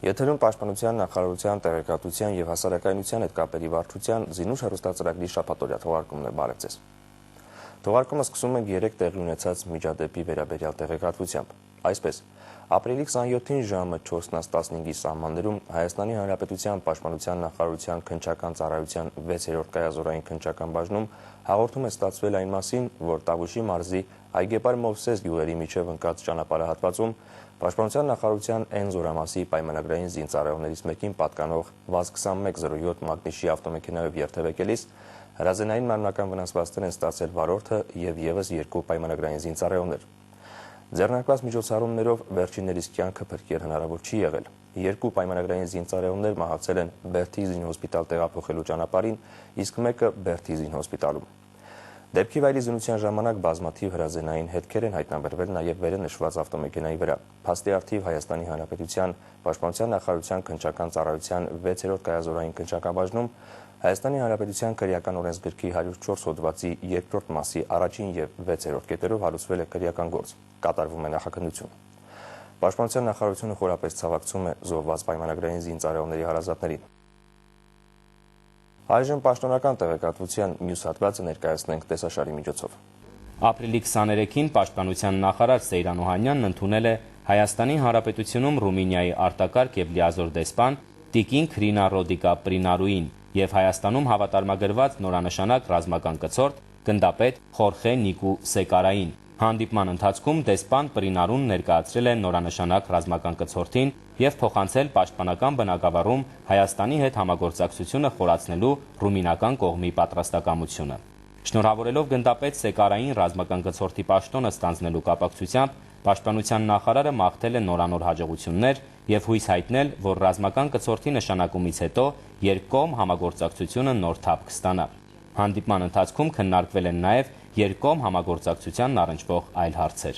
Եթերում Պաշտպանության նախարարության տեղեկատվության եւ հասարակայնության հետ կապերի վարչության զինուշ հեռուստածրագրի շաբաթօրյա թողարկումն է, բարև ձեզ։ Թողարկումը սկսում ենք 3 տեղի ունեցած միջադեպի վերաբերյալ տեղեկատվությամբ։ Այսպես, ապրիլի 27-ին ժամը 4:15-ի սահմաններում Հայաստանի Հանրապետության Պաշտպանության նախարարության քննչական ծառայության 6-րդ կայազորային քննչական բաժնում հաղորդում է ստացվել այն մասին, որ Տավուշի մարզի Այգեպար-Մովսես գյուղերի միջև ընկած ճանապարհահատվածում Պաշտպանության նախարարության N զորամասի պայմանագրային զինծառայողներից մեկին պատկանող ՎԱԶ-2107 մագնիշի ավտոմեքենայով երթևեկելիս հրազենային մարմնական վնասվածքներ են ստացել վարորդը եւ եւս 2 պայմանագրային զինծառայողներ։ Ձեռնարկված միջոցառումներով վերջիններիս կյանքը փրկել հնարավոր չի եղել։ 2 պայմանագրային զինծառայողներ մահացել են Բերդի զինհոսպիտալ տեղափոխելու ճանապարհին, իսկ մեկը Բերդի զինհոսպիտալում։ Դեպքի վայրի զինության ժամանակ բազմաթիվ հրազենային հետքեր են հայտնաբերվել նաև վերը նշված ավտոմեքենայի վրա։ Փաստի առթիվ Հայաստանի Հանրապետության Պաշտպանության նախարարության քննչական ծառայության 6-րդ կայազորային քննչական բաժնում Հայաստանի Հանրապետության քրեական օրենսգրքի 104 հոդվածի 2-րդ մասի առաջին եւ 6-րդ կետերով հարուցվել է քրեական գործ։ Կատարվում է նախաքննություն։ Պաշտպանության նախարարությունը խորապես ցավակցում է զոհված պայմանագրային զինծառայողների հարազատներին։ Այժմ պաշտոնական տեղեկատվության մյուս հատվածը ներկայացնենք տեսաշարի միջոցով։ Ապրիլի 23-ին Պաշտպանության նախարար Սեյրան Օհանյանն ընդունել է Հայաստանի Հանրապետությունում Ռումինիայի արտակարգ եւ լիազոր դեսպան Տիկին Քրինա Ռոդիկա Պրինարուին եւ Հայաստանում հավատարմագրված նորանշանակ ռազմական կցորդ գնդապետ Խորխե Նիկու Սեկարային։ Հանդիպման ընթացքում դեսպան Պրինարուն ներկայացրել է նորանշանակ ռազմական կցորդին եւ փոխանցել պաշտպանական բնակավարում Հայաստանի հետ համագործակցությունը խորացնելու ռումինական կողմի պատրաստակամությունը։ Շնորհավորելով գնդապետ Սեկարային ռազմական կցորդի պաշտոնը ստանձնելու կապակցությամբ Պաշտպանության նախարարը մաղթել է նորանոր հաջողություններ եւ հույս հայտնել, որ ռազմական կցորդի նշանակումից հետո երկկողմ համագործակցությունը նոր թափ կստանա։ Հանդիպման ընթացքում քննարկվել են նաեւ երկկողմ համագործակցությանն առնչվող այլ հարցեր։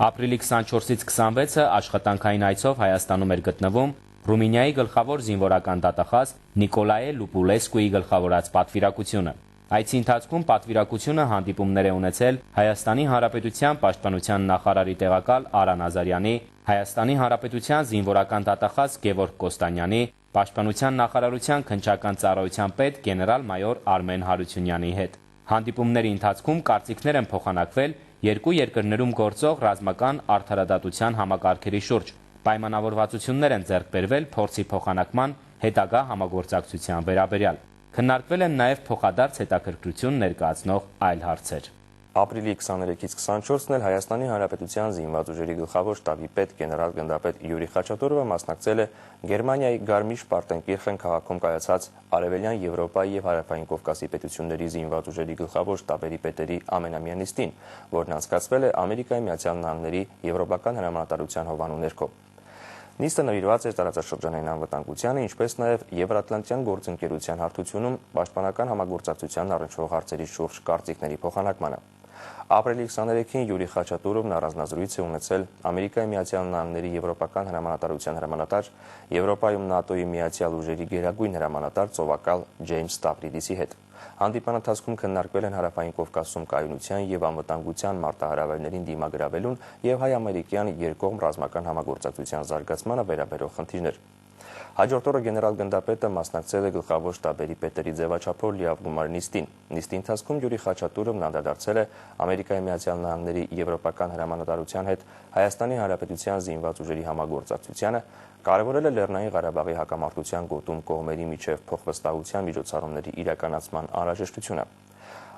Ապրիլի 24-ից 26-ը աշխատանքային այցով Հայաստանում էր գտնվում Ռումինիայի գլխավոր զինվորական դատախազ Նիկոլայե Լուպուլեսկուի գլխավորած պատվիրակությունը։ Այցի ընթացքում պատվիրակությունը հանդիպումներ է ունեցել Հայաստանի Հանրապետության Պաշտպանության նախարարի տեղակալ Արա Նազարյանի, Հայաստանի Հանրապետության զինվորական դատախազ Գևորգ Կոստանյանի, Պաշտպանության նախարարության քննչական ծառայության պետ գեներալ-մայոր Արմեն Հարությունյանի հետ։ Հանդիպումների ընթացքում կարծիքներ են փոխանակվել երկու երկրներում գործող ռազմական արդարադատության համակարգերի շուրջ։ Պայմանավորվածություններ են ձեռք բերվել փորձի փոխանակման հետագա համագործակցության վերաբերյալ։ Քննարկվել են նաև փոխադարձ հետաքրքրություն ներկայացնող այլ հարցեր։ Ապրիլի 23-ից 24-ն էլ Հայաստանի Հանրապետության զինված ուժերի գլխավոր շտաբի պետ գեներալ գնդապետ Յուրի Խաչատուրովը մասնակցել է Գերմանիայի Գարմիշ-Պարտենկիրխեն քաղաքում կայացած Արևելյան Եվրոպայի եւ Հարավային Կովկասի պետությունների զինված ուժերի գլխավոր շտաբերի պետերի ամենամյա նիստին, որն անցկացվել է Ամերիկայի Միացյալ Նահանգների Եվրոպական հրամանատարության հովանու ներքո։ Նիստը նվիրված էր տարածաշրջանային անվտանգությանը, ինչպես նաև Եվրատլանտյան գործընկերության հարթությունում պաշտպանական համագործակցության առնչվող հարցերի շուրջ կարծիքների փոխանակմանը։ Ապրիլի 23-ին Յուրի Խաչատուրովն առանձնազրույց է ունեցել Ամերիկայի Միացյալ Նահանգների Եվրոպական հրամանատարության հրամանատար, Եվրոպայում ՆԱՏՕ-ի միացյալ ուժերի գերագույն հրամանատար ծովակալ Ջեյմս Ստավրիդիսի հետ։ Հանդիպան ընթացքում քննարկվել են Հարավային Կովկասում կայունության եւ անվտանգության մարտահրավերներին դիմագրավելուն եւ հայ-ամերիկյան երկկողմ ռազմական համագործակցության զարգացմանը վերաբերող խնդիրներ։ Հաջորդ օրը գեներալ գնդապետը մասնակցել է գլխավոր շտաբերի պետերի ձևաչափով լիավգումար նիստին։ Նիստի ընթացքում Յուրի Խաչատուրովն անդրադարձել է Ամերիկայի Միացյալ Նահանգների Եվրոպական հրամանատարության հետ Հայաստանի Հանրապետության զինված ուժերի համագործակցությանը, կարևորել է Լեռնային Ղարաբաղի հակամարտության գոտում կողմերի միջև փոխվստահության միջոցառումների իրականացման անհրաժեշտությունը։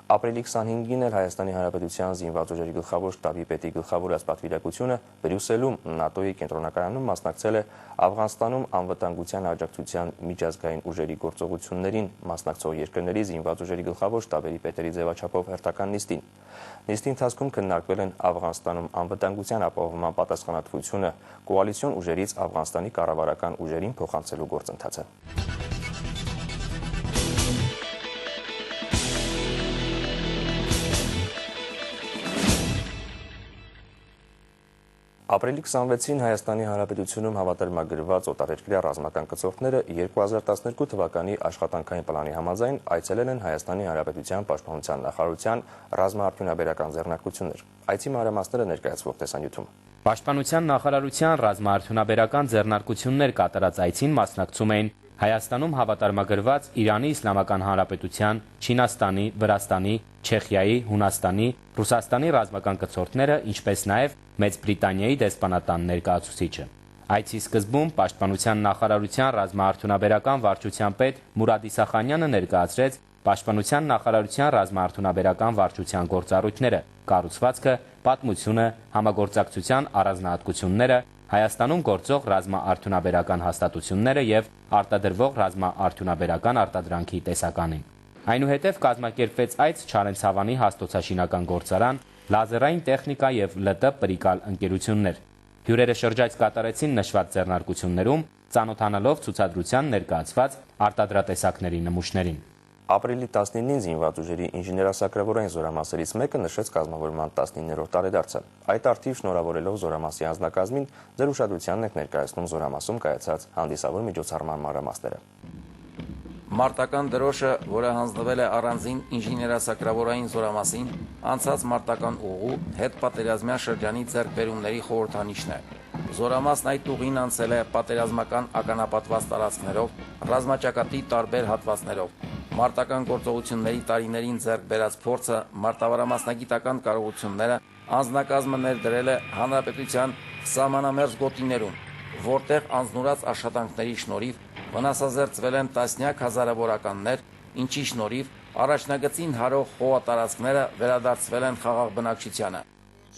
Ապրիլի 25-ին էլ Հայաստանի Հանրապետության զինված ուժերի գլխավոր շտաբի պետի գլխավորած պատվիրակությունը Բրյուսելում ՆԱՏՕ-ի կենտրոնակայանում մասնակցել է Աֆղանստանում անվտանգության աջակցության միջազգային ուժերի գործողություններին մասնակցող երկրների զինված ուժերի գլխավոր շտաբերի պետերի ձևաչափով հերթական նիստին։ Նիստի ընթացքում քննարկվել են Աֆղանստանում անվտանգության ապահովման պատասխանատվությունը, կոալիցիոն ուժերից Աֆղանստանի կառավարական ուժերին փոխանցելու գործընթացը։ Ապրիլի 26-ին Հայաստանի Հանրապետությունում հավատարմագրված օտարերկրյա ռազմական կցորդները 2012 թվականի աշխատանքային պլանի համաձայն այցելել են Հայաստանի Հանրապետության Պաշտպանության նախարարության ռազմաարդյունաբերական ձեռնարկություններ։ Այցի մանրամասները ներկայացվող տեսանյութում։ Պաշտպանության նախարարության ռազմաարդյունաբերական ձեռնարկություններ կատարած այցին մասնակցում էին Հայաստանում հավատարմագրված Իրանի Իսլամական Հանրապետության, Չինաստանի, Վրաստանի, Չեխիայի, Հունաստանի, Ռուսաստանի ռազմական կցորդները, ինչպես նաև Մեծ Բրիտանիայի դեսպանատան ներկայացուցիչը։ Այցի սկզբում Պաշտպանության նախարարության ռազմաարդյունաբերական վարչության պետ Մուրադ Իսախանյանը ներկայացրեց Պաշտպանության նախարարության ռազմաարդյունաբերական վարչության գործառույթները, կառուցվածքը, պատմությունը, համագործակցության առանձնահատկությունները, Հայաստանում գործող ռազմաարդյունաբերական հաստատությունները եւ արտադրվող ռազմաարդյունաբերական արտադրանքի տեսականին։ Այնուհետև կազմակերպվեց այց Չարենցավանի հաստոցաշինական գործարան, լազերային տեխնիկա եւ ԼՏ պրիկալ ընկերություններ։ Հյուրերը շրջայց կատարեցին նշված ձեռնարկություններում, ծանոթանալով ցուցադրության ներկայացված արտադրատեսակների նմուշներին։ Ապրիլի 19-ին զինված ուժերի ինժեներասակրավորային զորամասերից մեկը նշեց կազմավորման 19-րդ տարեդարձը։ Այդ արդիվ շնորհավորելով զորամասի անձնակազմին, ձեր ուշադրությանն եք ներկայացնում զորամասում կայացած հանդիսավոր միջոցառման մանրամասները։ Մարտական դրոշը, որը հանձնվել է առանձին ինժեներասակրավորային զորամասին, անցած մարտական ուղու հետպատերազմյան շրջանի ձեռքբերումների խորհրդանիշն է։ Զորամասն այդ ուղին անցել է պատերազմական ականապատված տարածքներով, ռազմաճակատի տարբեր հատվածներով։ Մարտական գործողությունների տարիներին ձեռք բերած փորձը, մարտավարամասնագիտական կարողությունները անձնակազմը ներդրել է հանրապետության սահմանամերձ գոտիներում, որտեղ անձնուրաց աշխատանքների շնորհիվ վնասազերծվել են տասնյակ հազարավորականներ, ինչի շնորհիվ առաջնագծին հարող խոհատարածքները վերադարձվել են խաղաղ բնակչությանը։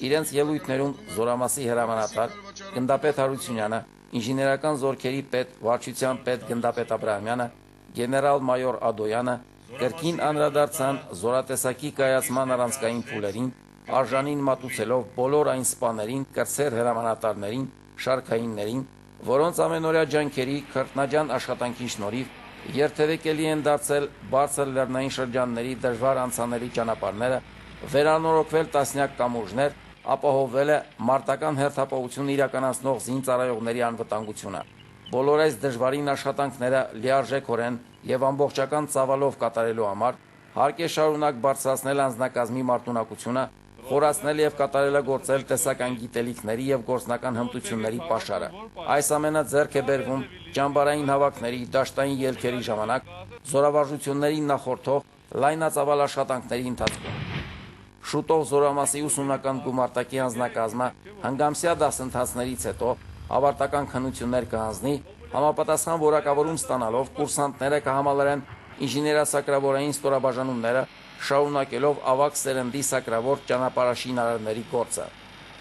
Իրենց ելույթներում զորամասի հրամանատար գնդապետ Հարությունյանը, ինժեներական զորքերի պետ վարչության պետ գնդապետ Աբրահամյանը, գեներալ-մայոր Ադոյանը կրկին անդրադարձան զորատեսակի կայացման առանցքային փուլերին, արժանին մատուցելով բոլոր այն սպաներին, կրտսեր հրամանատարներին, շարքայիններին, որոնց ամենօրյա ջանքերի քրտնաջան աշխատանքի շնորհիվ երթևեկելի են դարձել բարձր լեռնային շրջանների դժվար անցանելի ճանապարհները, վերանորոգվել տասնյակ կամուրջներ, ապահովվել է մարտական հերթապահություն իրականացնող զինծառայողների անվտանգությունը։ Բոլոր այս դժվարին աշխատանքները լիարժեքորեն եւ ամբողջական ծավալով կատարելու համար հարկ է շարունակ բարձրացնել անձնակազմի մարտունակությունը, խորացնել եւ կատարելագործել տեսական գիտելիքների եւ գործնական հմտությունների պաշարը։ Այս ամենը ձեռք է բերվում ճամբարային հավաքների, դաշտային ելքերի ժամանակ, զորավարժություններին նախորդող լայնածավալ աշխատանքների ընթացքում։ Շուտով զորամասի ուսումնական գումարտակի անձնակազմը հանգամսյա դասընթացներից հետո ավարտական քննություններ կհանձնի, համապատասխան որակավորում ստանալով կուրսանտները կհամալրեն ինժեներասակրավորային ստորաբաժանումները, շարունակելով ավագ սերնդի սակրավոր ճանապարհաշինարարների գործը։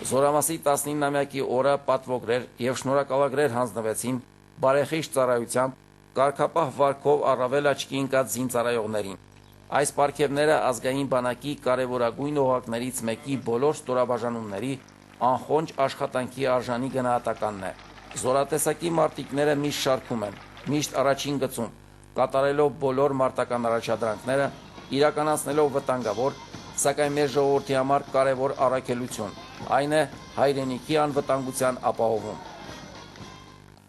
Զորամասի 19-ամյակի օրը պատվոգրեր եւ շնորհակալագրեր հանձնվեցին բարեխիղճ ծառայությամբ կարգապահ վարքով առավել աչքի ընկած զինծառայողներին։ Այս պարգևները ազգային բանակի կարևորագույն օղակներից մեկի բոլոր ստորաբաժանումների անխոնջ աշխատանքի արժանի գնահատականն է։ Զորատեսակի մարտիկները միշտ շարքում են, միշտ առաջին գծում, կատարելով բոլոր մարտական առաջադրանքները, իրականացնելով վտանգավոր, սակայն մեր ժողովրդի համար կարևոր առաքելություն, այն է հայրենիքի անվտանգության ապահովում։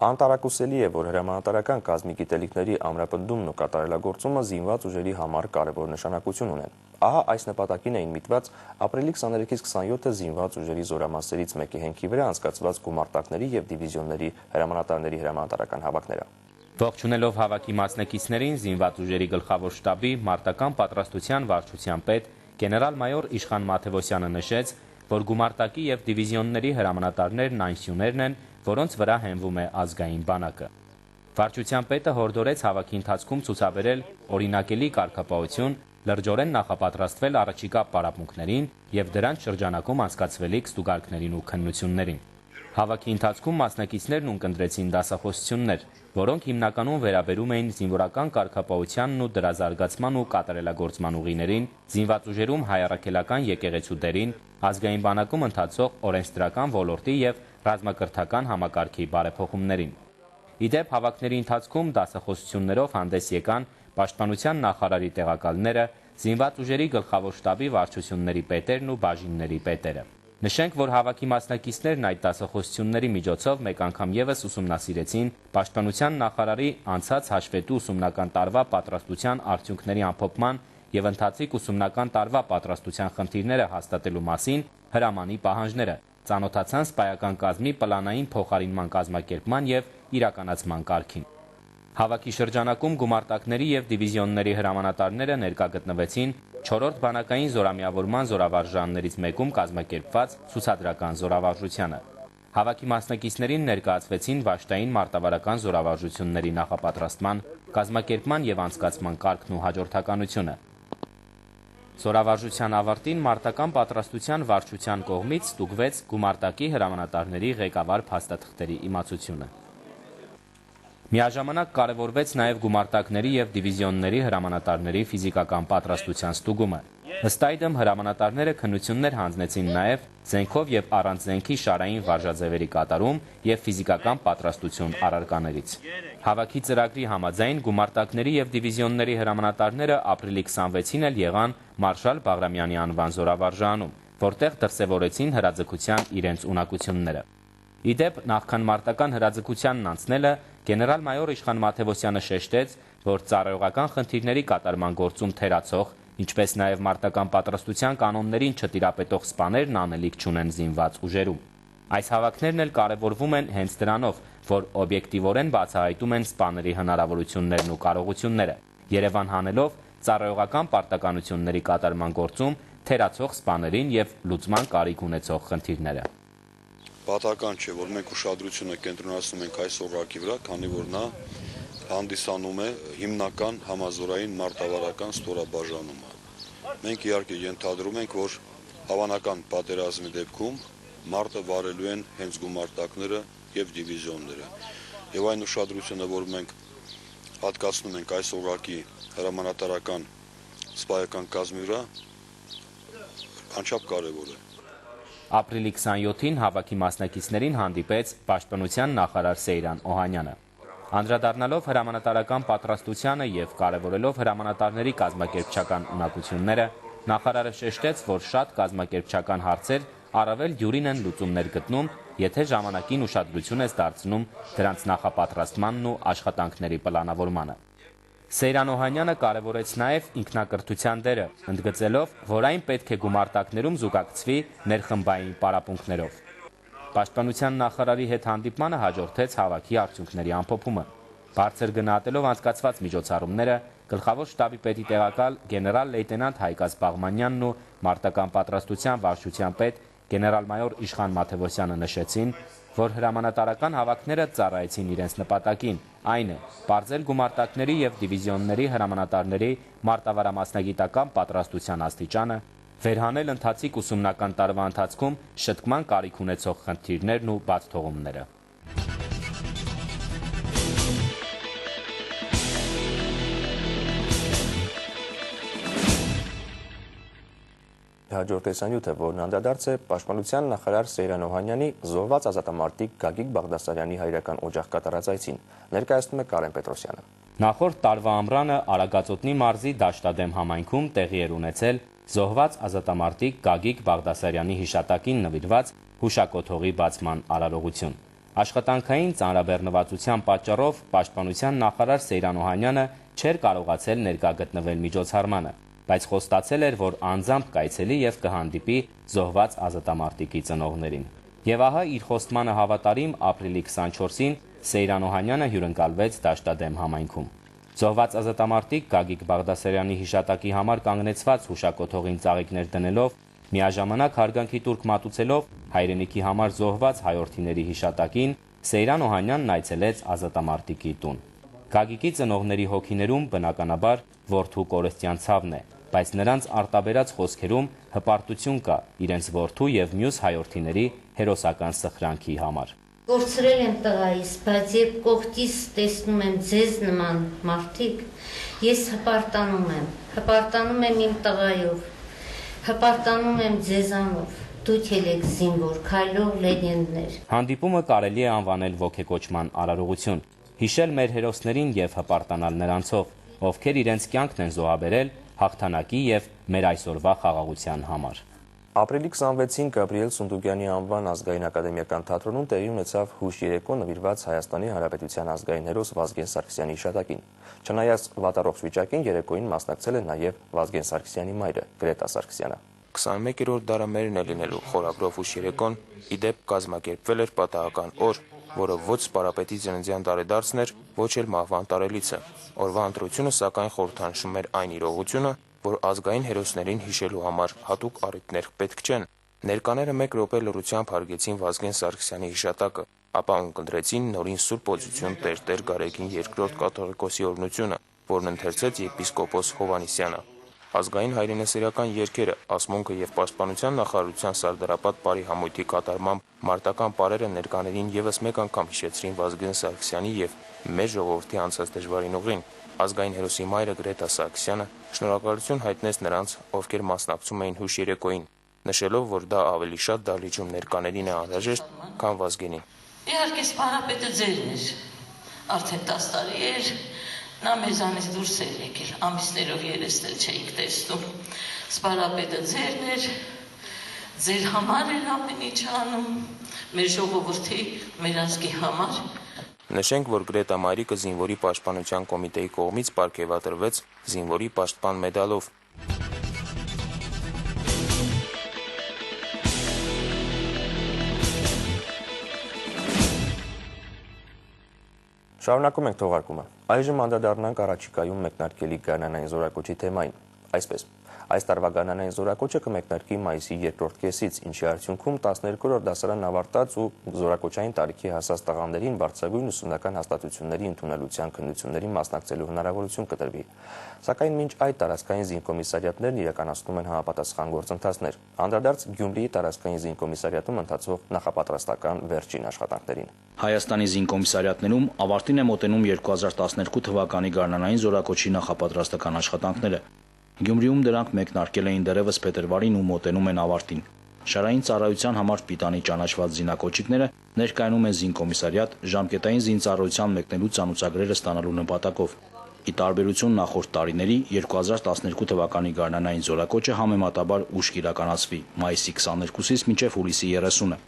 Անտարակուսելի է, որ հրամանատարական կազմի գիտելիքների ամրապնդումն ու կատարելագործումը զինված ուժերի համար կարևոր նշանակություն ունեն։ Ահա այս նպատակին էին միտված ապրիլի 23-ից 27-ը զինված ուժերի զորամասերից մեկի հենքի վրա անցկացված գումարտակների եւ դիվիզիոնների հրամանատարների հրամանատարական հավաքները։ Ողջունելով հավաքի մասնակիցներին զինված ուժերի գլխավոր շտաբի մարտական պատրաստության վարչության պետ գեներալ-մայոր Իշխան Մաթևոսյանը նշեց, որ գումարտակի եւ դիվիզիոնների հրամանատարներն այն սյուներն են, որոնց վրա հենվում է ազգային բանակը։ Վարչության պետը հորդորեց հավաքի ընթացքում ցուցաբերել օրինակելի կարգապահություն, լրջորեն նախապատրաստվել առաջիկա պարապմունքներին եւ դրանց շրջանակում անցկացվելիք ստուգարքներին ու քննություններին։ Հավաքի ընթացքում մասնակիցներն ունկնդրեցին դասախոսություններ, որոնք հիմնականում վերաբերում էին զինվորական կարգապահությանն ու դրա զարգացման ու կատարելագործման ուղիներին, զինված ուժերում հայ առաքելական եկեղեցու դերին, ազգային բանակում ընթացող օրենսդրական ոլորտի եւ ռազմակրթական համակարգի բարեփոխումներին։ Իդեպ հավաքների ընթացքում դասախոսություններով հանդես եկան Պաշտպանության նախարարի տեղակալները, զինված ուժերի գլխավոր շտաբի վարչությունների պետերն ու բաժինների պետերը։ Նշենք, որ հավաքի մասնակիցներն այդ դասախոսությունների միջոցով մեկ անգամ եւս ուսումնասիրեցին Պաշտպանության նախարարի անցած հաշվետու ուսումնական տարվա պատրաստության արդյունքների ամփոփման եւ ընթացիկ ուսումնական տարվա պատրաստության խնդիրները հաստատելու մասին հրամանի պահանջները, ծանոթացան սպայական կազմի պլանային փոխարինման կազմակերպման եւ իրականացման կարգին։ Հավաքի շրջանակում գումարտակների եւ դիվիզիոնների հրամանատարները ներկա գտնվեցին 4-րդ բանակային զորամիավորման զորավարժաններից մեկում կազմակերպված ցուցադրական զորավարժությանը։ Հավաքի մասնակիցներին ներկայացվեցին վաշտային մարտավարական զորավարժությունների նախապատրաստման, կազմակերպման եւ անցկացման կարգն ու հաջորդականությունը։ Զորավարժության ավարտին մարտական պատրաստության վարչության կողմից ստուգվեց գումարտակի հրամանատարների ղեկավար փաստաթղթերի իմացությունը։ Միաժամանակ կարևորվեց նաև գումարտակների եւ դիվիզիոնների հրամանատարների ֆիզիկական պատրաստության ստուգումը։ Ըստ այդմ հրամանատարները քննություններ հանձնեցին նաև զենքով եւ առանց զենքի շարային վարժաձևերի կատարում եւ ֆիզիկական պատրաստություն առարկաներից։ Հավաքի ծրագրի համաձայն գումարտակների եւ դիվիզիոնների հրամանատարները ապրիլի 26-ին էլ եղան Մարշալ Բաղրամյանի անվան զորավարժանում, որտեղ դրսևորեցին հրաձգության իրենց ունակությունները։ Իդեպ նախքան մարտական հրաձգությանն անցնելը գեներալ-մայոր Իշխան Մաթևոսյանը շեշտեց, որ ծառայողական խնդիրների կատարման գործում թերացող, ինչպես նաև մարտական պատրաստության կանոններին չտիրապետող սպաներն անելիք չունեն զինված ուժերում։ Այս հավաքներն էլ կարևորվում են հենց դրանով, որ օբյեկտիվորեն բացահայտում են սպաների հնարավորություններն ու կարողությունները, Երևան հանելով ծառայողական պարտականությունների կատարման գործում թերացող սպաներին եւ լուծման կարիք ունեցող խնդիրները։ Պատահական չէ, որ մենք ուշադրությունը կենտրոնացնում ենք այս օղակի վրա, քանի որ նա հանդիսանում է հիմնական համազորային մարտավարական ստորաբաժանումը։ Մենք իհարկե ենթադրում ենք, որ հավանական պատերազմի դեպքում մարտը վարելու են հենց գումարտակները եւ դիվիզիոնները։ Եվ այն ուշադրությունը, որ մենք հատկացնում ենք այս օղակի հրամանատարական սպայական կազմի վրա, անչափ կարևոր է։ Ապրիլի 27-ին հավաքի մասնակիցներին հանդիպեց Պաշտպանության նախարար Սեյրան Օհանյանը։ Անդրադառնալով հրամանատարական պատրաստությանը եւ կարևորելով հրամանատարների կազմակերպչական ունակությունները, նախարարը շեշտեց, որ շատ կազմակերպչական հարցեր առավել դյուրին են լուծումներ գտնում, եթե ժամանակին ուշադրություն ես դարձնում դրանց նախապատրաստմանն ու աշխատանքների պլանավորմանը։ Սեյրան Օհանյանը կարևորեց նաև ինքնակրթության դերը, ընդգծելով, որ այն պետք է գումարտակներում զուգակցվի ներխմբային պարապմունքներով։ Պաշտպանության նախարարի հետ հանդիպմանը հաջորդեց հավաքի արդյունքների ամփոփումը։ Բարձր գնահատելով անցկացված միջոցառումները, գլխավոր շտաբի պետի տեղակալ գեներալ-լեյտենանտ Հայկազ Բաղմանյանն ու մարտական պատրաստության վարչության պետ գեներալ-մայոր Իշխան Մաթևոսյանը նշեցին, որ հրամանատարական հավաքները ծառայեցին իրենց նպատակին, այն է բարձել գումարտակների եւ դիվիզիոնների հրամանատարների մարտավարամասնագիտական պատրաստության աստիճանը, վերհանել ընթացիկ ուսումնական տարվա ընթացքում շտկման կարիք ունեցող խնդիրներն ու բացթողումները։ Հաջորդ տեսանյութը, որն անդրադարձ է Պաշտպանության նախարար Սեյրան Օհանյանի զոհված ազատամարտիկ Գագիկ Բաղդասարյանի հայրական օջախ կատարած այցին, ներկայացնում է Կարեն Պետրոսյանը։ Նախորդ տարվա ամռանը Արագածոտնի մարզի Դաշտադեմ համայնքում տեղի էր ունեցել զոհված ազատամարտիկ Գագիկ Բաղդասարյանի հիշատակին նվիրված հուշակոթողի բացման արարողություն։ Աշխատանքային ծանրաբեռնվածության պատճառով Պաշտպանության նախարար Սեյրան Օհանյանը չէր կարողացել ներկա գտնվել միջոցառմանը, բայց խոստացել էր, որ անձամբ կայցելի եւ կհանդիպի զոհված ազատամարտիկի ծնողներին։ Եվ ահա իր խոստմանը հավատարիմ ապրիլի 24-ին Սեյրան Օհանյանը հյուրընկալվեց Դաշտադեմ համայնքում։ Զոհված ազատամարտիկ Գագիկ Բաղդասարյանի հիշատակի համար կանգնեցված հուշակոթողին ծաղիկներ դնելով, միաժամանակ հարգանքի տուրք մատուցելով հայրենիքի համար զոհված հայրենիների հիշատակին, Սեյրան Օհանյանն այցելեց ազատամարտիկի տուն։ Գագիկի ծնողների հոգիներում բնականաբար որդու կորստյան ցավն է, բայց նրանց արտաբերած խոսքերում հպարտություն կա իրենց որդու եւ մյուս հայրենիների հերոսական սխրանքի համար։ Կորցրել եմ տղայիս, բայց երբ կողքից տեսնում եմ ձեզ նման մարդիկ, ես հպարտանում եմ իմ տղայով, հպարտանում եմ ձեզանով, դուք եք զինվոր, քայլող լեգենդներ։ Հանդիպումը կարելի է անվանել ոգեկոչման արարողություն, հիշել մեր հերոսներին եւ հպարտանալ նրանցով, ովքեր իրենց կյանքն են զոհաբերել հաղթանակի եւ մեր այսօրվա խաղաղության համար։ Ապրիլի 26-ին Գաբրիել Սունդուկյանի անվան ազգային ակադեմիական թատրոնում տեղի ունեցավ հուշ երեկո նվիրված Հայաստանի Հանրապետության ազգային հերոս Վազգեն Սարգսյանի հիշատակին։ Չնայած վատառողջ վիճակին երեկոյին մասնակցել է նաև Վազգեն Սարգսյանի մայրը Գրետա Սարգսյանը։ 21-րդ դարամերն է լինելու խորագրով հուշ երեկոն, ի դեպ կազմակերպվել էր պատահական օր, որը ոչ Սպարապետի ծննդյան տարեդարձն էր, ոչ էլ մահվան տարելիցը։ Օրվա ընտրությունը սակայն խորհրդանշում էր այն իրողությունը, որ ազգային հերոսներին հիշելու համար հատուկ առիթներ պետք չեն։ Ներկաները 1 րոպե լռությամբ հարգեցին Վազգեն Սարգսյանի հիշատակը, ապա ունկնդրեցին նորին Սուրբ Օծություն Տեր Գարեգին II կաթողիկոսի օրհնությունը, որն ընթերցեց եպիսկոպոս Հովհաննիսյանը։ Ազգային հայրենասիրական երգերը, ասմունքը եւ պաշտպանության նախարարության սարդարապատ բարի համույթի կատարմամբ մարտական պարերը ներկաներին եւս մեկ անգամ հիշեցրին Վազգեն Սարգսյանի եւ մեր ժողովրդի անցած դժվարին ուղին։ Ազգային հերոսի մայրը Գրետա Սարգսյանը շնորհակալություն հայտնեց նրանց, ովքեր մասնակցում էին հուշ երեկոյին, նշելով, որ դա ավելի շատ դահլիճում ներկաներին է անհրաժեշտ, քան Վազգենին։ Իհարկե Սպարապետը ձերն էր, արդեն 10 տարի էր, նա մեզանից դուրս էր եկել, ամիսներով երեստ էլ չէինք տեսնում։ Սպարապետը ձերն էր, ձեր համար էր ամեն ինչ անում, մեր ժողովրդի, մեր ազգի համար։ Նշենք, որ Գրետա մայրիկը զինվորի պաշտպանության կոմիտեի կողմից պարգևատրվեց զինվորի պաշտպան մեդալով։ Շարունակում ենք թողարկումը։ Այժմ անդրադառնանք առաջիկայում մեկնարկելի գարնանային զորակոչի թեմային։ Այսպես, այս տարվա գարնանային զորակոչը կմեկնարկի մայիսի 2-րդ կեսից, ինչի արդյունքում 12-րդ դասարան ավարտած ու զորակոչային տարիքի հասած տղաներին բարձրագույն ուսումնական հաստատությունների ընդունելության քննությունների մասնակցելու հնարավորություն կտրվի։ Սակայն մինչ այդ տարածքային զինկոմիսարիատներն իրականացնում են համապատասխան գործընթացներ։ Անդրադարձ Գյումրիի տարածքային զինկոմիսարիատում ընթացող նախապատրաստական վերջին աշխատանքներին։ Հայաստանի զինկոմիսարիատներում ավարտին է մոտենում 2012 թվականի գարնանային զորակոչի նախապատրաստական աշխատանքները։ Գյումրիում դրանք մեկնարկել էին դեռևս փետրվարին ու մոտենում են ավարտին։ Շարային ծառայության համար պիտանի ճանաչված զինակոչիկները ներկայանում են զինկոմիսարիատ ժամկետային զինծառայության մեկնելու ծանուցագրերը ստանալու նպատակով։ Ի տարբերություն նախորդ տարիների 2012 թվականի գարնանային զորակոչը համեմատաբար ուշ կիրականացվի մայիսի 22-ից մինչև հուլիսի 30-ը։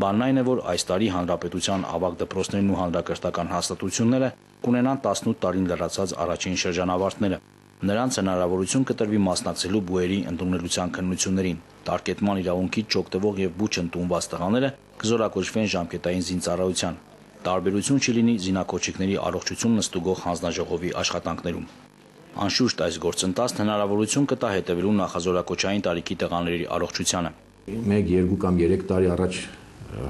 Բանն այն է, որ այս տարի հանրապետության ավագ դպրոցներն ու հանրակրթական հաստատությունները կունենան 18 տարին լրացած առաջին շրջանավարտները։ Նրանց հնարավորություն կտրվի մասնակցելու բուերի ընդունելության քննություններին։ Տարկետման իրավունքից չօգտվող եւ բուչ ընդունված տղաները կզորակոչվեն ժամկետային զինծառայության։ Տարբերություն չի լինի զինակոչիկների առողջությունն ստուգող հանձնաժողովի աշխատանքներում։ Անշուշտ այս գործընթացն հնարավորություն կտա հետևելու նախազորակոչային տարիքի տղաների առողջությանը։ 1, 2 կամ 3 տարի առաջ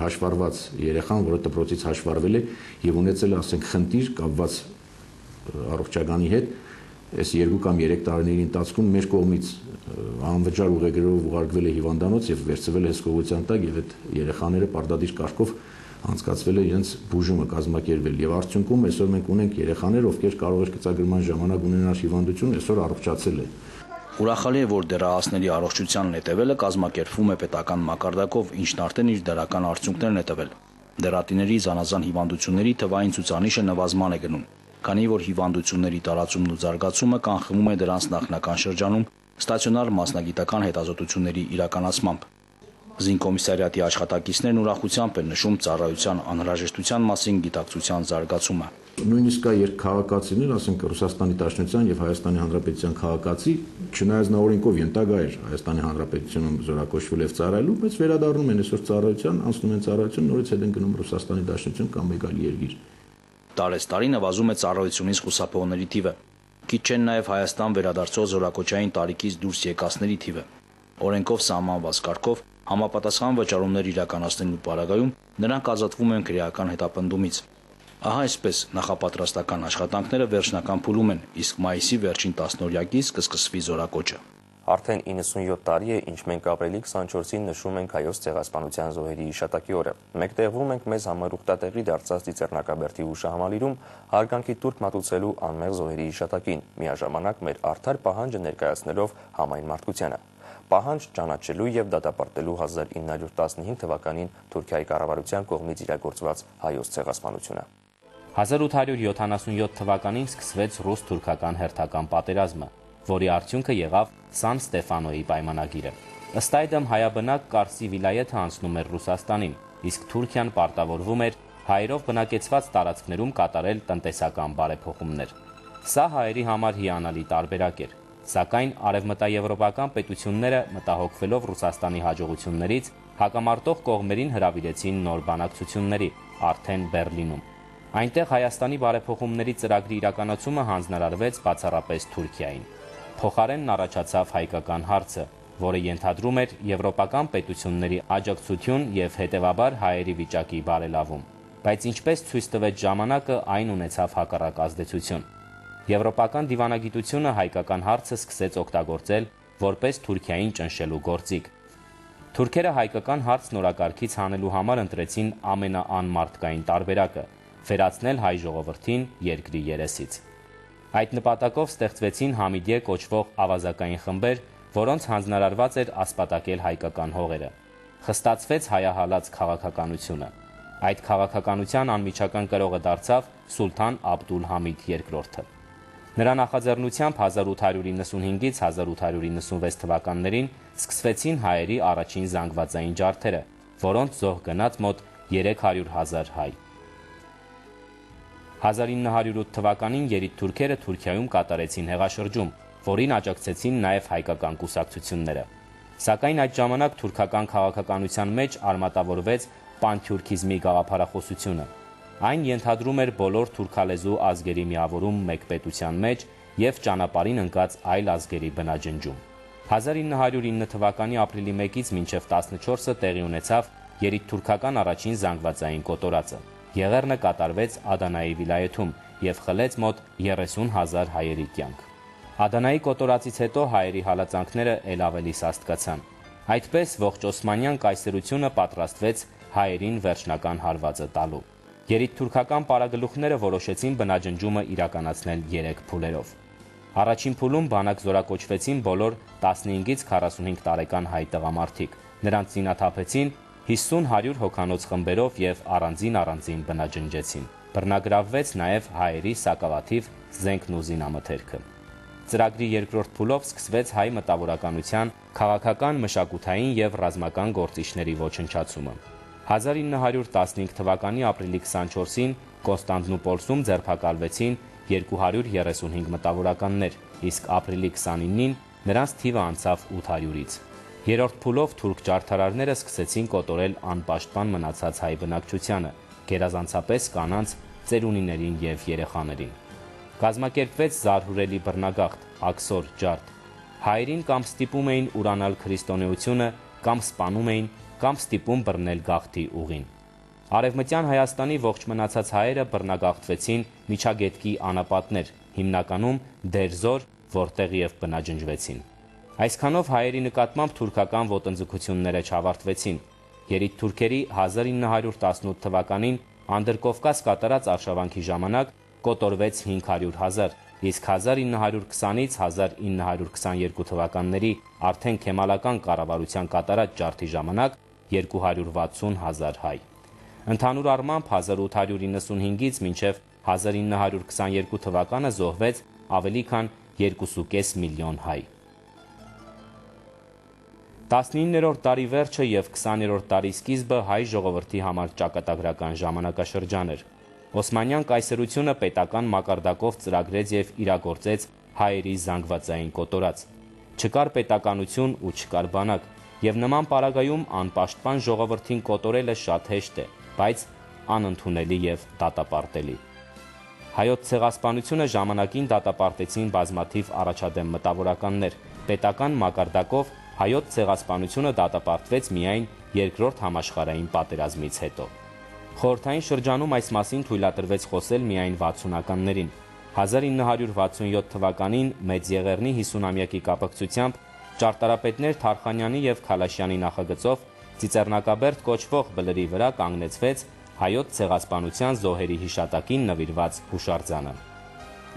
հաշվառված երեխան, որը դպրոցից հաշվառվել է եւ ունեցել է, ասենք, խնդիր կապված առողջականի հետ, այս 2 կամ 3 տարիների ընթացքում մեր կողմից անվճար ուղեգրով ուղարկվել է հիվանդանոց եւ վերցվել է հսկողության տակ եւ այդ երեխաները պարտադիր կարգով անցկացվել է իրենց բուժումը կազմակերպել եւ արդյունքում այսօր մենք ունենք երեխաներ, ովքեր կարող էր գծագրման ժամանակ ունենալ հիվանդություն, այսօր առողջացել է։ Ուրախալի է, որ դեռահասների առողջությանն հետևելը կազմակերպվում է պետական մակարդակով, ինչն արդեն իր դրական արդյունքներն է տվել։ Դեռատիների զանազան հիվանդությունների թվային ցուցանիշը նվազման է գնում, քանի որ հիվանդությունների տարածումն ու զարգացումը կանխվում է դրանց նախնական շրջանում ստացիոնար մասնագիտական հետազոտությունների իրականացմամբ։ Զինկոմիսարիատի աշխատակիցներն ուրախությամբ են նշում ծառայության անհրաժեշտության մասին գիտակցության զարգացումը։ Նույնիսկ կա երկքաղաքացիներ, ասենք Ռուսաստանի Դաշնության եւ Հայաստանի Հանրապետության քաղաքացի, չնայած նա օրենքով ենթակա էր Հայաստանի Հանրապետությունում զորակոչվել եւ ծառայելու, բայց վերադառնում են այսօր ծառայության, անցնում են ծառայություն, նորից հետ են գնում Ռուսաստանի Դաշնություն կամ մեկ այլ երկիր։ Տարեստարի նվազում է ծառայությունից խուսափողների թիվը։ Քիչ չեն նաեւ Հայաստան վերադարձող զորակոչային տարիքից դուրս եկածների թիվը։ Օրենքով սահմանված կարգով համապատասխան վճարումներ իրականացնելու պարագայում նրանք ազատվում են քրեական հետապնդումից։ Ահա այսպես նախապատրաստական աշխատանքները վերջնական փուլում են, իսկ մայիսի վերջին 10-օրյակից կսկսվի զորակոչը։ Արդեն 97 տարի է, ինչ մենք ապրիլի 24-ին նշում ենք Հայոց ցեղասպանության զոհերի հիշատակի օրը։ Մեկտեղվում ենք մեզ համար ուխտատեղի դարձած Ծիծեռնակաբերդի հուշահամալիրում հարգանքի տուրք մատուցելու անմեղ զոհերի հիշատակին, միաժամանակ մեր արդար պահանջը ներկայացնելով համայն մարդկությանը։ Պահանջ ճանաչելու եւ դատապարտելու 1915 թվականին Թուրքիայի կառավարության կողմից իրագործված հայոց ցեղասպանությունը։ 1877 թվականին սկսվեց ռուս-թուրքական հերթական պատերազմը, որի արդյունքը եղավ Սան Ստեֆանոյի պայմանագիրը։ Ըստ այդմ հայաբնակ Կարսի վիլայեթը անցնում էր Ռուսաստանին, իսկ Թուրքիան պարտավորվում էր հայերով բնակեցված տարածքներում կատարել տնտեսական բարեփոխումներ։ Սա հայերի համար հիանալի տարբերակ էր, սակայն արևմտաեվրոպական պետությունները մտահոգվելով Ռուսաստանի հաջողություններից հակամարտող կողմերին հրավիրեցին նոր բանակցությունների, արդեն Բեռլինում։ Այնտեղ Հայաստանի բարեփոխումների ծրագրի իրականացումը հանձնարարվեց բացառապես Թուրքիային։ Փոխարենն առաջացավ հայկական հարցը, որը ենթադրում էր եվրոպական պետությունների աջակցություն եւ հետեւաբար հայերի վիճակի բարելավում։ Բայց ինչպես ցույց տվեց ժամանակը, այն ունեցավ հակառակ ազդեցություն։ Եվրոպական դիվանագիտությունը հայկական հարցը սկսեց օգտագործել որպես Թուրքիային ճնշելու գործիք։ Թուրքերը հայկական հարցն օրակարգից հանելու համար ընտրեցին ամենաանմարտկային տարբերակը՝ վերացնել հայ ժողովրդին երկրի երեսից։ Այդ նպատակով ստեղծվեցին Համիդիե կոչվող ավազակային խմբեր, որոնց հանձնարարված էր ասպատակել հայկական հողերը։ Խստացվեց հայահալած քաղաքականությունը։ Այդ քաղաքականության անմիջական կրողը դարձավ Սուլթան Աբդուլ Համիդ II-ը։ Նրա նախաձեռնությամբ 1895-ից 1896 թվականներին սկսվեցին հայերի առաջին զանգվածային ջարդերը, որոնց զոհ գնաց մոտ 300,000 հայ։ 1908 թվականին երիտթուրքերը Թուրքիայում կատարեցին հեղաշրջում, որին աջակցեցին նաև հայկական կուսակցությունները։ Սակայն այդ ժամանակ թուրքական քաղաքականության մեջ արմատավորվեց պանթյուրքիզմի գաղափարախոսությունը։ Այն ենթադրում էր բոլոր թուրքալեզու ազգերի միավորում մեկ պետության մեջ եւ ճանապարհին ընկած այլ ազգերի բնաջնջում։ 1909 թվականի ապրիլի 1-ից մինչև 14-ը տեղի ունեցավ երիտթուրքական առաջին զանգվածային կոտորածը։ Եղեռնը կատարվեց Ադանայի վիլայեթում եւ խլեց մոտ 30,000 հայերի կյանք։ Ադանայի կոտորածից հետո հայերի հալածանքները ել ավելի սաստկացան։ Այդպես ողջ Օսմանյան կայսրությունը պատրաստվեց հայերին վերջնական հարվածը տալու։ Երիտթուրքական պարագլուխները որոշեցին բնաջնջումը իրականացնել 3 փուլերով։ Առաջին փուլում բանակ զորակոչվեցին բոլոր 15-ից 45 տարեկան հայ տղամարդիկ։ Նրանց զինաթափեցին 50-100 հոգանոց խմբերով եւ առանձին բնաջնջեցին։ Բռնագրավվեց նաև հայերի սակավաթիվ զենքն ու զինամթերքը։ Ծրագրի երկրորդ փուլով սկսվեց հայ մտավորականության քաղաքական, մշակութային եւ ռազմական գործիչների ոչնչացումը։ 1915 թվականի ապրիլի 24-ին Կոնստանտինոպոլսում ձերբակալվեցին 235 մտավորականներ, իսկ ապրիլի 29-ին նրանց թիվը անցավ 800-ից։ Երրորդ փուլով թուրք ջարդարարները սկսեցին կոտորել անպաշտպան մնացած հայ բնակչությանը, գերազանցապես կանանց, ծերունիներին եւ երեխաներին։ Կազմակերպվեց զարհուրելի բռնագաղթ, աքսոր ջարդ։ Հայերին կամ ստիպում էին ուրանալ քրիստոնեությունը, կամ սպանում էին, կամ ստիպում բռնել գաղթի ուղին։ Արևմտյան Հայաստանի ողջ մնացած հայերը բռնագաղթվեցին Միջագետքի անապատներ, հիմնականում Դերձոր, որտեղ եւ բնաջնջվեցին։ Այսքանով հայերի նկատմամբ թուրքական ոտնձգությունները չավարտվեցին։ Երիտթուրքերի 1918 թվականին Անդրկովկաս կատարած արշավանքի ժամանակ կոտորվեց 500,000, իսկ 1920-ից 1922 թվականների արդեն քեմալական կառավարության կատարած ջարդի ժամանակ 260,000 հայ։ Ընդհանուր առմամբ 1895-ից մինչև 1922 թվականը զոհվեց ավելի քան 2.5 միլիոն հայ։ 19-րդ դարի վերջը եւ 20-րդ դարի սկիզբը հայ ժողովրդի համար ճակատագրական ժամանակաշրջան էր։ Օսմանյան կայսրությունը պետական մակարդակով ծրագրեց եւ իրագործեց հայերի զանգվածային կոտորած։ Չկար պետականություն ու չկար բանակ, եւ նման պարագայում անպաշտպան ժողովրդին կոտորելը շատ հեշտ է, բայց անընդունելի եւ դատապարտելի։ Հայոց ցեղասպանությունը ժամանակին դատապարտեցին բազմաթիվ առաջադեմ մտավորականներ։ Պետական մակարդակով հայոց ցեղասպանությունը դատապարտվեց միայն Երկրորդ համաշխարհային պատերազմից հետո։ Խորհրդային շրջանում այս մասին թույլատրվեց խոսել միայն 60-ականներին։ 1967 թվականին Մեծ Եղեռնի 50-ամյակի կապակցությամբ ճարտարապետներ Թարխանյանի եւ Քալաշյանի նախագծով Ծիծեռնակաբերդ կոչվող բլրի վրա կանգնեցվեց հայոց ցեղասպանության զոհերի հիշատակին նվիրված հուշարձանը։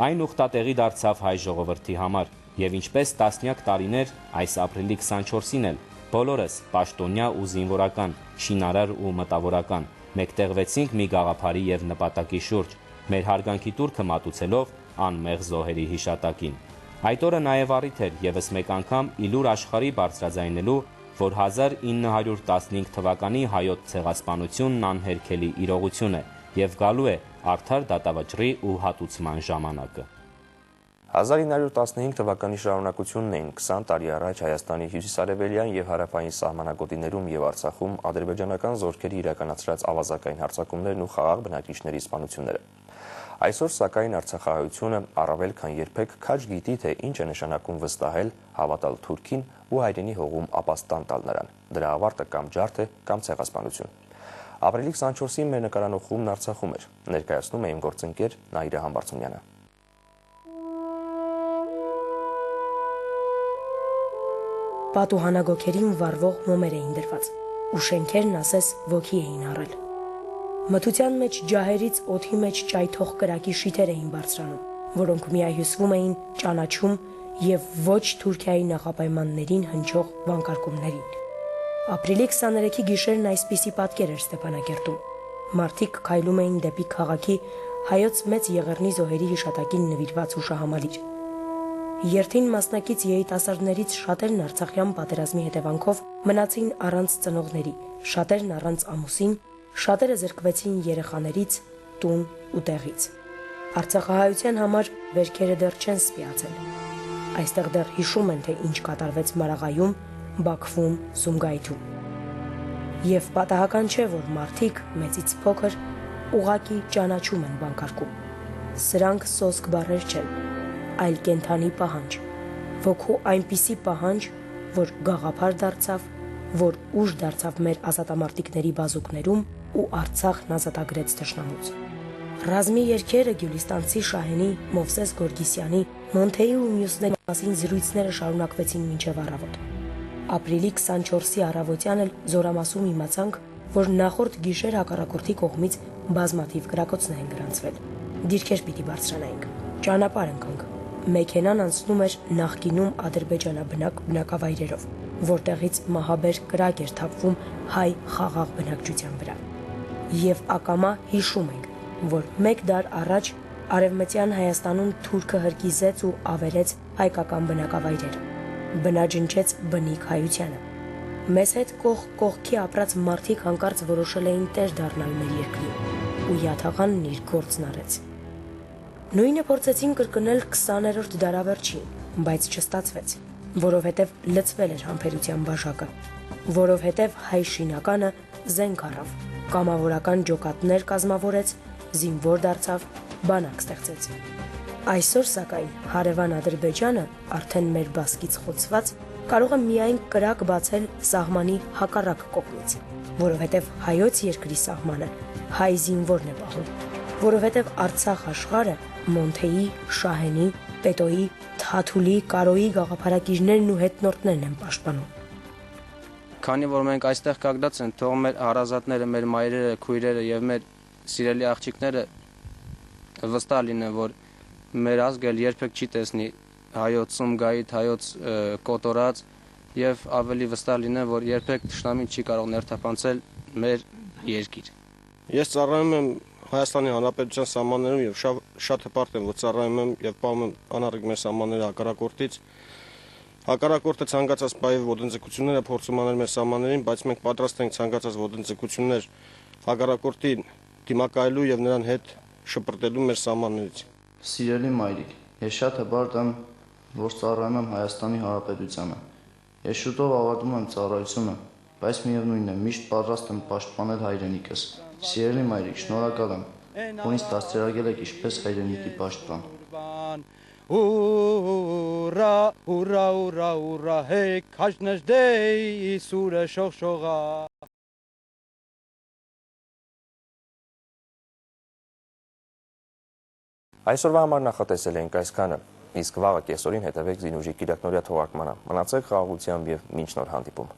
Այն ուխտատեղի դարձավ հայ ժողովրդի համար եւ ինչպես տասնյակ տարիներ այս ապրիլի 24-ին էլ բոլորս պաշտոնյա ու զինվորական, շինարար ու մտավորական մեկտեղվեցինք մի գաղափարի եւ նպատակի շուրջ, մեր հարգանքի տուրքը մատուցելով անմեղ զոհերի հիշատակին։ Այդ օրը նաև առիթ էր եւս մեկ անգամ իլուր աշխարհի բարձրաձայնելու որ 1915 թվականի հայոց ցեղասպանությունն անհերքելի իրողություն է եւ գալու է արդար դատավճռի ու հատուցման ժամանակը։ 1915 թվականի շարունակությունն էին 20 տարի առաջ Հայաստանի հյուսիսարևելյան եւ հարավային սահմանագոտիներում եւ Արցախում ադրբեջանական զորքերի իրականացրած ավազակային հարձակումներն ու խաղաղ բնակիչների սպանությունները։ Այսօր սակայն արցախահայությունը առավել քան երբեք քաջ գիտի, թե ինչ է նշանակում վստահել, հավատալ Թուրքին ու հայրենի հողում ապաստան տալ նրան։ Դրա ավարտը կամ ջարդ է, կամ ցեղասպանություն։ Ապրիլի 24-ին մեր նկարանող խումբն Արցախում էր։ Ներկայացնում է իմ գործընկեր Նաիրա Համբարձումյանը։ Պատուհանագոքերին վառվող մոմեր էին դրված, ու շենքերն ասես ոգի էին առել։ Մթության մեջ ջահերից օդի մեջ ճայթող կրակի շիթեր էին բարձրանում, որոնք միահյուսվում էին ճանաչում եւ ոչ Թուրքիայի նախապայմաններին հնչող վանկարկումներին։ Ապրիլի 23-ի գիշերն այսպիսի պատկեր էր Ստեփանակերտում։ Մարդիկ քայլում էին դեպի քաղաքի հայոց մեծ Եղեռնի զոհերի հիշատակին նվիրված հուշահամալիր։ Երթին մասնակից երիտասարդներից շատերն Արցախյան պատերազմի հետևանքով մնացին առանց ծնողների, շատերն առանց ամուսին, շատերը զրկվեցին երեխաներից, տուն ու տեղից։ Արցախահայության համար վերքերը դեռ չեն սպիացել։ Այստեղ դեռ հիշում են, թե ինչ կատարվեց Մարաղայում, Բաքվում, Սումգայիթում։ Եվ պատահական չէ, որ մարդիկ մեծից փոքր ուղակի ճանաչում են վանկարկում։ Սրանք սոսկ բառեր չեն, այլ կենթանի պահանջ, ոգու այնպիսի պահանջ, որ գաղափար դարձավ, որ ուժ դարձավ մեր ազատամարտիկների բազուկներում ու Արցախն ազատագրեց թշնամուց։ Ռազմի երգերը Գյուլիստանցի Շահենի, Մովսես Գորգիսյանի, Մոնթեի ու մյուսների մասին զրույցները շարունակվեցին մինչև առավոտ։ Ապրիլի 24-ի առավոտյան էլ Զորամասում իմացանք, որ նախորդ գիշեր հակառակորդի կողմից բազմաթիվ կրակոցներ են գրանցվել։ Դիրքեր պիտի բարձրանայինք, ճանապարհ ընկանք։ Մեքենան անցնում էր նախկինում ադրբեջանաբնակ բնակավայրերով, որտեղից մահաբեր կրակ էր թափվում հայ խաղաղ բնակչության վրա։ Եվ ակամա հիշում ենք, որ մեկ դար առաջ Արևմտյան Հայաստանում թուրքը հրկիզեց ու ավերեց հայկական բնակավայրերը, բնաջնջեց բնիկ հայությանը։ Մեզ հետ կողք կողքի ապրած մարդիկ հանկարծ որոշել էին տեր դառնալ մեր երկրին, ու Յաթաղանն իր գործն արեց։ Նույնը փորձեցին կրկնել 20-րդ դարավերջին, բայց չստացվեց, որովհետև լցվել էր համբերության բաժակը, որովհետև հայ շինականը զենք առավ, կամավորական ջոկատներ կազմավորեց, զինվոր դարձավ, բանակ ստեղծեց։ Այսօր սակայն հարևան Ադրբեջանը արդեն մեր բասկից խոցված կարող է միայն կրակ բացել սահմանի հակառակ կողմից, որովհետև հայոց երկրի սահմանը հայ զինվորն է պահում, որովհետև Արցախ աշխարհը Մոնթեի, Շահենի, Պետոյի, Թաթուլի, Կարոյի գաղափարակիրներն ու հետնորդներն են պաշտպանում։ Քանի որ մենք այստեղ կանգնած են, թող մեր հարազատները, մեր մայրերը, քույրերը եւ մեր սիրելի աղջիկները վստահ լինեն, որ մեր ազգը երբեք չի տեսնի հայոց Սումգայիթ, հայոց կոտորած եւ ավելի վստահ լինեն, որ երբեք թշնամին չի կարող ներթափանցել մեր երկիր։ Ես ծառայում եմ Հայաստանի Հանրապետության սահմաններում եւ շատ հպարտ եմ, որ ծառայում եմ եւ պահում եմ անառիկ մեր սահմանները հակառակորդից։ Հակառակորդը ցանկացած բայով ոտնձգություններ է փորձում անել մեր սահմաններին, բայց մենք պատրաստ ենք ցանկացած ոտնձգություններ հակառակորդին դիմակայելու եւ նրան հետ շպրտելու մեր սահմաններից։ Սիրելի մայրիկ, ես շատ հպարտ եմ, որ ծառայում եմ Հայաստանի Հանրապետությանը։ Ես շուտով ավարտում եմ ծառայությունը, բայց միևնույնն է, միշտ պատրաստ եմ պաշտպանել հայրենիքս։ Սիրելի մայրիկ, շնորհակալ եմ, որ ինձ դաստիարակել եք ինչպես հայրենիքի պաշտպան։ Ուրա, ուրա, ուրա, ուրա, հեյ, քաշնժդեյ, սուրը շողշողա։ Այսօրվա համար նախատեսել ենք այսքանը, իսկ վաղը կեսօրին հետևեք Զինուժի կիրակնօրյա թողարկմանը։ Մնացեք խաղաղությամբ եւ մինչ նոր հանդիպում։